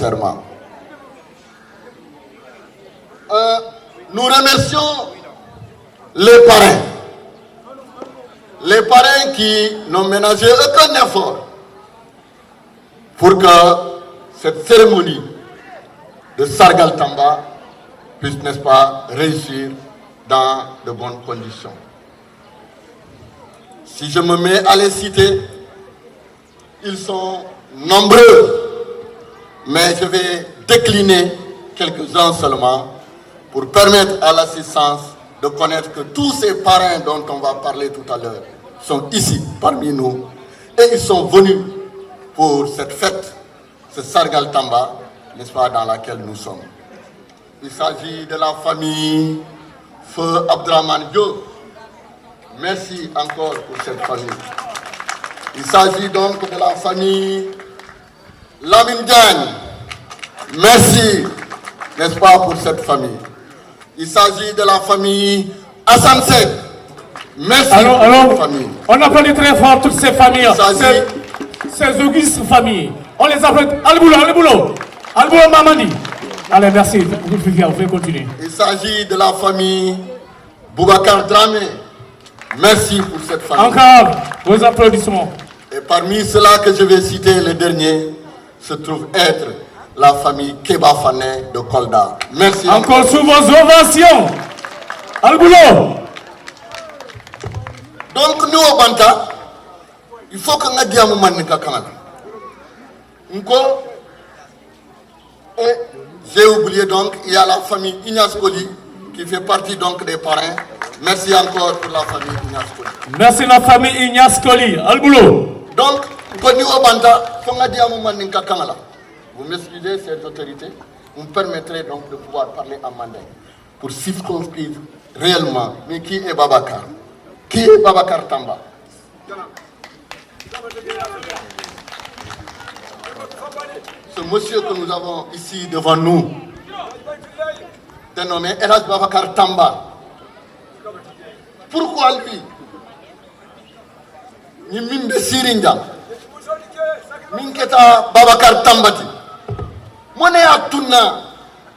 sincèrement. Nous remercions les parrains qui n'ont ménagé aucun effort pour que cette cérémonie de Sargal Tamba puisse, n'est-ce pas, réussir dans de bonnes conditions. Si je me mets à les citer, ils sont nombreux, mais je vais décliner quelques-uns seulement pour permettre à l'assistance de connaître que tous ces parrains dont on va parler tout à l'heure sont ici, parmi nous, et ils sont venus pour cette fête, ce Sargal Tamba, n'est-ce pas, dans laquelle nous sommes. Il s'agit de la famille Feu Abdraman Diop. Merci encore pour cette famille. Il s'agit donc de la famille Lamine Diagne. Merci, n'est-ce pas, pour cette famille. Il s'agit de la famille Hassan Sek. Merci pour cette famille. On applaudit très fort toutes ces familles, ces augustes familles. On les applaudit. Al-Boulot Mamani. Allez, merci. Vous pouvez continuer. Il s'agit de la famille Boubacar Dramé. Merci pour cette famille. Encore vos applaudissements. Et parmi ceux-là que je vais citer, le dernier se trouve être la famille Keba Fané de Kolda. Merci. Encore sous vos ovations. Al-Boulot. Donc nous au Banta, il faut que nous disions Manika Kanaka. Et j'ai oublié donc, il y a la famille Ignace Koli qui fait partie donc des parrains. Merci encore pour la famille Ignace Koli. Merci la famille Ignace Koli. Al-Boulot. Donc, nous au Banta, il faut que nous disions Manika Kanaka. Vous m'excusez, cette autorité, vous me permettrez donc de pouvoir parler en mandin pour circonscrire réellement. Mais qui est Babacar? Qui est Babacar Tamba? Ce monsieur que nous avons ici devant nous, dénommé Elhadj Babacar Tamba. Pourquoi lui? Ni Mimbe Sirinja, Minketa Babacar Tambati. Mone atuna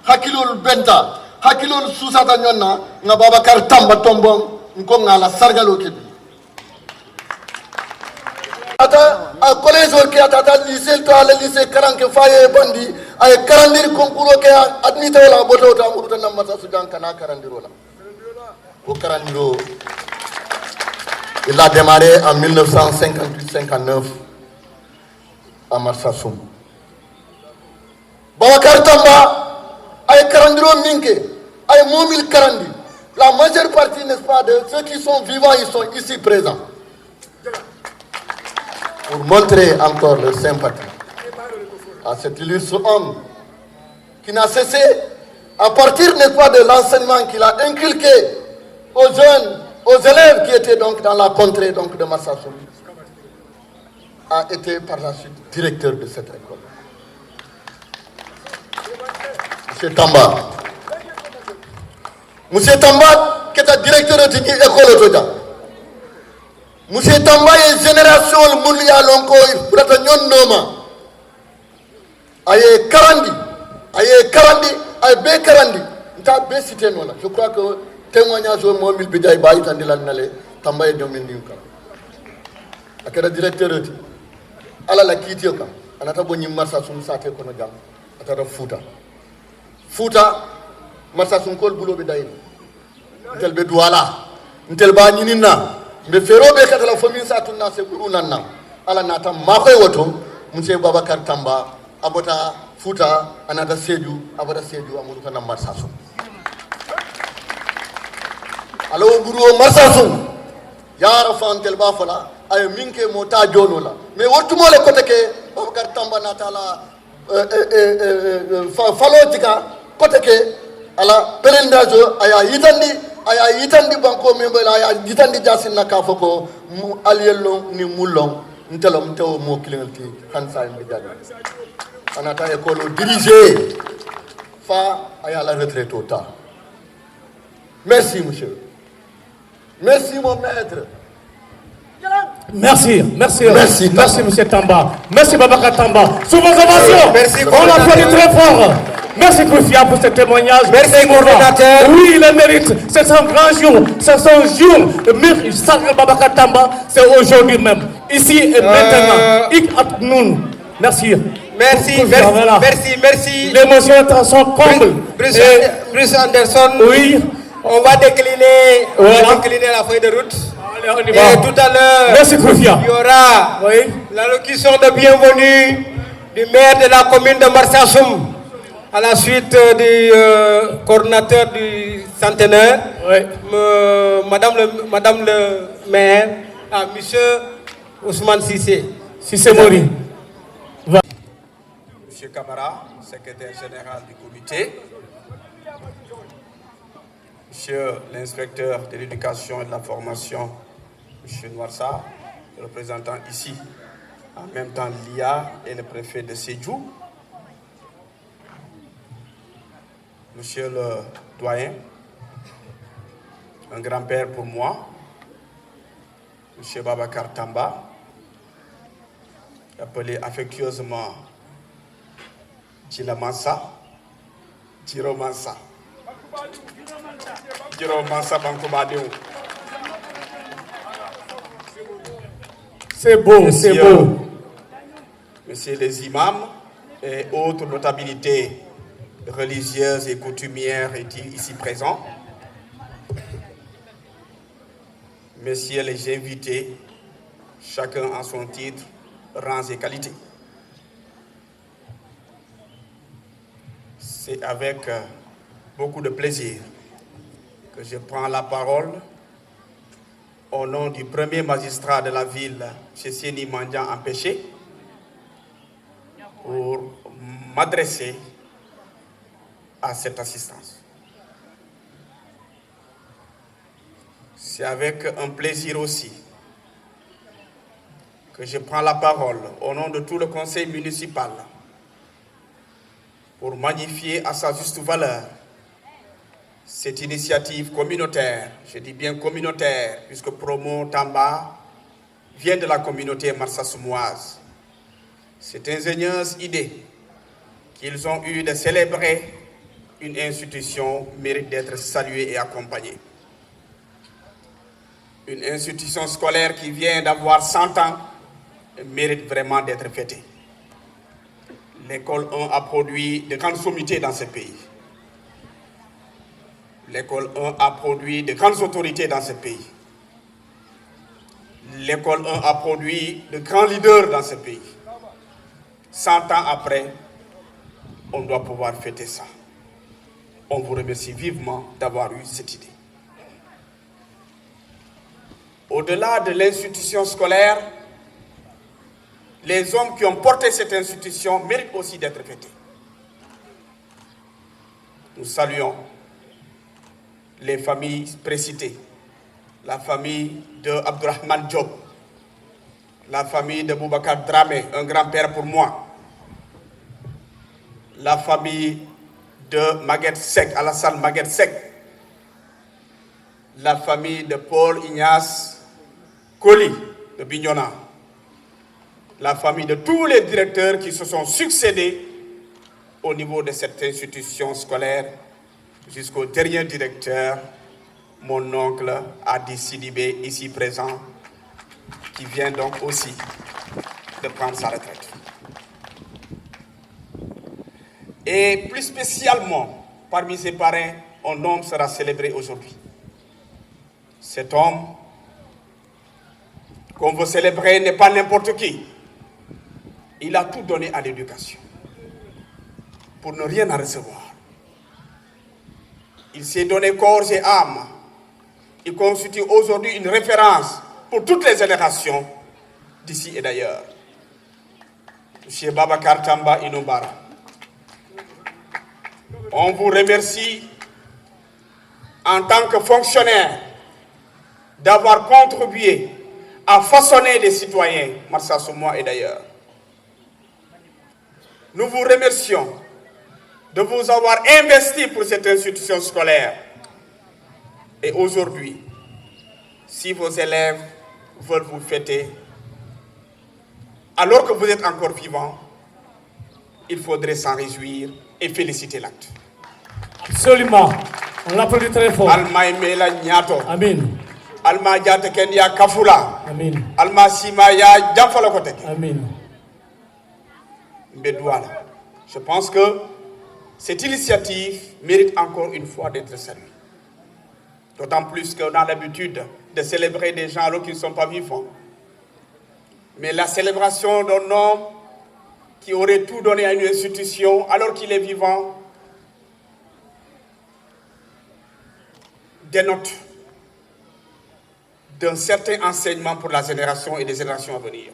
hakilol benta hakilol susata nyonna nga Babacar Tamba tombong ngo ngala sargalo kebi ata a collège ke ata lycée to ala lycée karanke faye bandi ay karandir concours ke admité wala boto ta muruta namma sa sudan kana karandiro la au karandiro. Il a démarré en 1958-59 à Marsassoum. Babacar Tamba ay karandiro minke ay momil karandi. La majeure partie, n'est-ce pas, de ceux qui sont vivants, ils sont ici présents. Pour montrer encore leur sympathie à cet illustre homme qui n'a cessé, à partir, n'est-ce pas, de l'enseignement qu'il a inculqué aux jeunes, aux élèves qui étaient donc dans la contrée donc, de Marsassoum, a été par la suite directeur de cette école. Monsieur Tamba. Monsieur Tamba, qui est directeur de l'école. Monsieur Tamba est génération le Moulia Lonko, il faut que Noma. Aye Karandi, aye Be Karandi. Je crois que témoignage au mobile Bidjaï Baït and Nale, Tamba est dominé. Akeda directeur de ala la Kitioka, Anata Boni Marsassoum Sate Konojam, Atara Fouta, Marsassoum Kol Boulot Bidaï. Ntel be douala ntel ba nyinina be ferobe kata la famille satuna se kurunanna ala nata makoy woto monsieur Babacar Tamba abota Fouta anata Sédhiou abota Sédhiou amul kana Marsassoum alo guru Marsassoum yara fantel ba fala ay minke mota jono la mais wotumo le côté ke Babacar Tamba nata la falotika côté ke ala perendajo aya yitandi banko membe aya yitandi jasinna ka foko mu aliyello ni mulong ntelom tew mo kilingalti hansa mi jadi anata école dirigée fa aya la retraite au temps. Merci monsieur, merci mon maître. Merci, merci, Merci, merci, monsieur Tamba. Merci, Babacar Tamba. Sous vos ovations, Merci, on applaudit très fort. Merci, Koufia, pour ce témoignage. Merci, coordinateur. Oui, il le mérite. C'est son grand jour. C'est son jour. Sacre Babacar Tamba, c'est aujourd'hui même. Ici et maintenant. Ik at nun. Merci. Merci, Koufia, merci, voilà. merci. L'émotion est à son comble. Bruce Anderson, Oui. on va décliner, Voilà. la feuille de route. Allez, on y Et va. tout à l'heure, Merci, Koufia. il y aura Oui. l'allocution de bienvenue du maire de la commune de Marsassoum, à la suite du coordinateur du centenaire, Oui. madame le maire, monsieur Ousmane Sissé. Si c'est Mori. Monsieur Camara, secrétaire général du comité, Monsieur l'inspecteur de l'éducation et de la formation, Monsieur Noirsa, représentant ici, en même temps l'IA et le préfet de Sédhiou, Monsieur le doyen, un grand-père pour moi, Monsieur Babacar Tamba, appelé affectueusement Chilamansa, Chiromansa. Chiromansa Bankomadeo. C'est beau, c'est beau. Messieurs les imams et autres notabilités religieuses et coutumières ici présents, messieurs les invités, chacun en son titre, rangs et qualités. C'est avec beaucoup de plaisir que je prends la parole au nom du premier magistrat de la ville, Chessieni Mandian Empêché, pour m'adresser à cette assistance. C'est avec un plaisir aussi que je prends la parole au nom de tout le conseil municipal pour magnifier à sa juste valeur cette initiative communautaire, je dis bien communautaire, puisque Promo Tamba vient de la communauté marsassoumoise. Cette ingénieuse idée qu'ils ont eue de célébrer une institution mérite d'être saluée et accompagnée. Une institution scolaire qui vient d'avoir 100 ans mérite vraiment d'être fêtée. L'école 1 a produit de grandes sommités dans ce pays. L'école 1 a produit de grandes autorités dans ce pays. L'école 1 a produit de grands leaders dans ce pays. 100 ans après, on doit pouvoir fêter ça. On vous remercie vivement d'avoir eu cette idée. Au-delà de l'institution scolaire, les hommes qui ont porté cette institution méritent aussi d'être fêtés. Nous saluons les familles précitées, la famille de Abdourahmane Diop, la famille de Boubacar Dramé, un grand-père pour moi, la famille de Maguette Sek, Alassane Maguette Sek, la famille de Paul Ignace Koli de Bignona, la famille de tous les directeurs qui se sont succédés au niveau de cette institution scolaire jusqu'au dernier directeur, mon oncle Adi Sidibé, ici présent, qui vient donc aussi de prendre sa retraite. Et plus spécialement, parmi ses parrains, un homme sera célébré aujourd'hui. Cet homme qu'on veut célébrer n'est pas n'importe qui. Il a tout donné à l'éducation pour ne rien en recevoir. Il s'est donné corps et âme. Il constitue aujourd'hui une référence pour toutes les générations d'ici et d'ailleurs. M. Babacar Tamba Inoubara, on vous remercie en tant que fonctionnaire d'avoir contribué à façonner les citoyens, Marsassoumois et d'ailleurs. Nous vous remercions de vous avoir investi pour cette institution scolaire. Et aujourd'hui, si vos élèves veulent vous fêter, alors que vous êtes encore vivant, il faudrait s'en réjouir et féliciter l'acte. Absolument. On l'applaudit très fort. Alma Emela Nyato. Amin. Alma Diate Kenya Kafula. Amin. Alma Simaya Djafala Koteke. Amin. Mbedouala. Je pense que cette initiative mérite encore une fois d'être saluée. D'autant plus qu'on a l'habitude de célébrer des gens alors qu'ils ne sont pas vivants. Mais la célébration d'un homme qui aurait tout donné à une institution alors qu'il est vivant dénote d'un certain enseignement pour la génération et les générations à venir.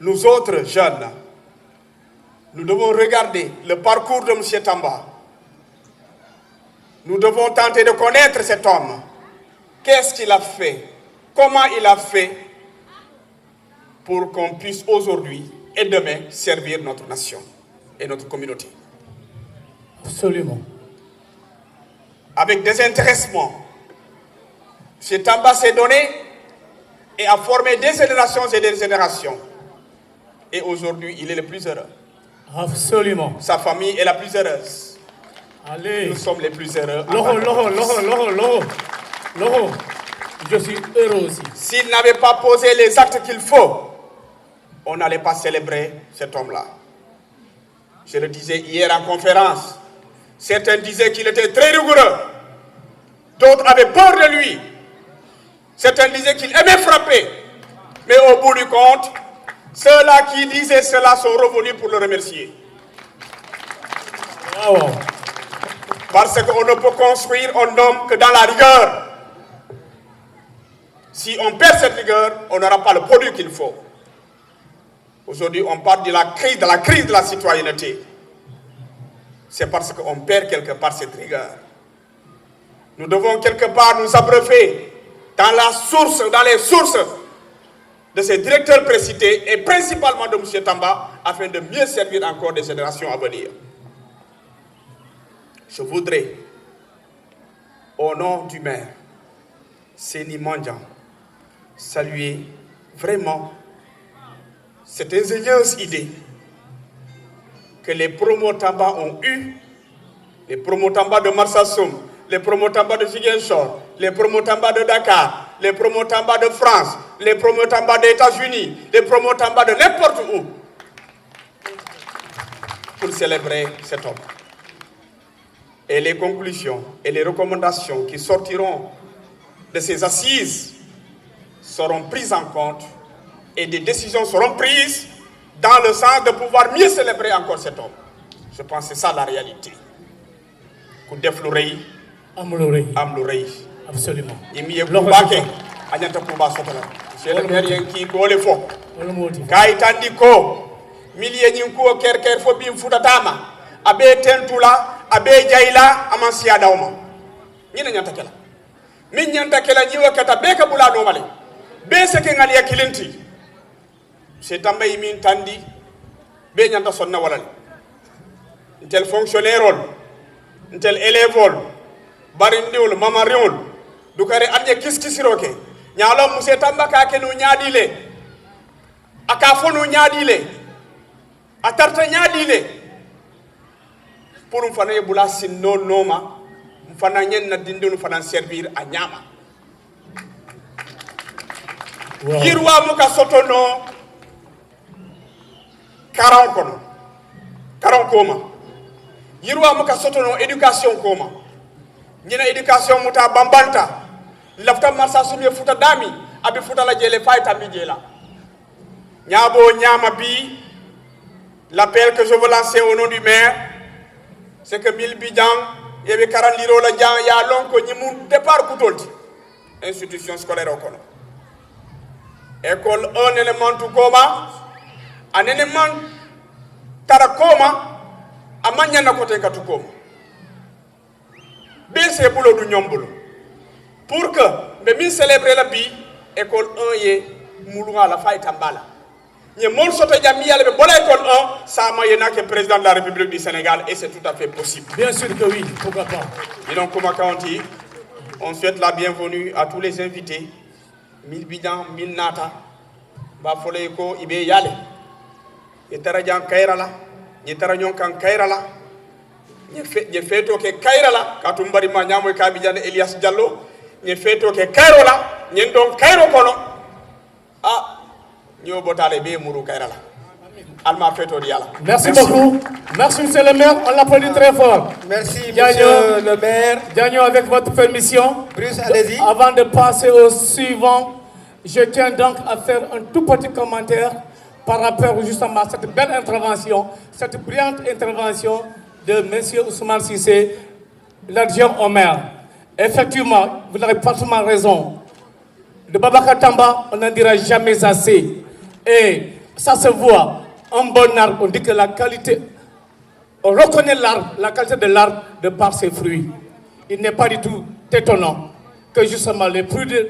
Nous autres jeunes, nous devons regarder le parcours de M. Tamba. Nous devons tenter de connaître cet homme. Qu'est-ce qu'il a fait? Comment il a fait pour qu'on puisse aujourd'hui et demain servir notre nation et notre communauté? Absolument. Avec désintéressement, M. Tamba s'est donné et a formé des générations et des générations. Et aujourd'hui, il est le plus heureux. Absolument. Sa famille est la plus heureuse. Allez. Nous sommes les plus heureux. Laurent, je suis heureux aussi. S'il n'avait pas posé les actes qu'il faut, on n'allait pas célébrer cet homme-là. Je le disais hier en conférence. Certains disaient qu'il était très rigoureux. D'autres avaient peur de lui. Certains disaient qu'il aimait frapper. Mais au bout du compte, ceux-là qui disaient cela sont revenus pour le remercier. Wow. Parce qu'on ne peut construire un homme que dans la rigueur. Si on perd cette rigueur, on n'aura pas le produit qu'il faut. Aujourd'hui, on parle de la crise de la citoyenneté. C'est parce qu'on perd quelque part cette rigueur. Nous devons quelque part nous abreuver dans les sources de ces directeurs précités et principalement de M. Tamba afin de mieux servir encore des générations à venir. Je voudrais, au nom du maire, Seni Mandjan, saluer vraiment cette ingénieuse idée que les promotamba ont eue, les promotamba de Marsassoum, les promotamba de Ziguinchor, les promotamba de Dakar, les promotamba de France, les promotamba des États-Unis, les promotamba de n'importe où, pour célébrer cet homme. Et les conclusions et les recommandations qui sortiront de ces assises seront prises en compte et des décisions seront prises dans le sens de pouvoir mieux célébrer encore cet homme. Je pense que c'est ça la réalité. Koudef Lourei, Amlourei. Absolument. Il m'y est Koubake, Agnata Kouba Sotala. C'est le maire qui est le faux. Kaitandiko, Milie Ninko, Kerker Fobim Futatama, Abe Tentula, Abe Jaila, Amansia Dauma. Nina Nyantakela. Min Nyantakela Niwa Katabeka Bula Nomale. Beseke Ngalia Kilinti. C'est Tamba Imin Tandi, Be Nyanta Sonna Walali. Un tel fonctionnaire, un tel élève, Barindiol, Mamariol, Dukare Adye Kiskisiroke. Nyalo Muse Tamba Kake no Nyadile. Akafo no Nyadile. Atarte Nyadile. Pour nous faire boula sinno noma, nous faire nyen na dinde nous faire servir à nyama. Yirwa muka sotono 40 kono. 40 koma. Yirwa muka sotono éducation koma. Nyina éducation muta bambanta. Lafta marsa sumye futa dami, abi futa la jele fay tambi jela. Nyabo nyama bi, l'appel que je veux lancer au nom du maire, c'est que Milbidjan, il y avait 40 liro la djan, il y a long que nous départ koutolti. Institution scolaire au kono. École 1 élément tout coma, un élément tarakoma, a manyana kote katukoma. BC boulot du nyombulo. Pour que, mais célébrer la vie, école 1 y est mouloua la faille tambala. Nous avons sauté l'école 1, ça m'a que président de la République du Sénégal et c'est tout à fait possible. Bien sûr que oui, pourquoi pas. Et donc, comme on souhaite la bienvenue à tous les invités. Milbidan, Milnata, ba folay ko ibe yale e tarajan kayrala ni taranyon kan kayrala ni feto ke kayrala katum bari ma nyamo ka bi jande Elias Diallo ni feto ke kayrola ni don kayro kono nyo botale be muru kayrala alma feto di yalla. Merci beaucoup. Merci monsieur le maire, on l'applaudit très fort. Merci monsieur le maire. Diagno, avec votre permission. Bruce, allez-y. Avant de passer au suivant, je tiens donc à faire un tout petit commentaire par rapport justement à cette belle intervention, cette brillante intervention de M. Ousmane Cissé, l'adjoint au maire. Effectivement, vous avez parfaitement raison. De Babacar Tamba, on n'en dira jamais assez. Et ça se voit. Un bon arbre, on dit que la qualité, on reconnaît l'arbre, la qualité de l'arbre de par ses fruits. Il n'est pas du tout étonnant que justement les produits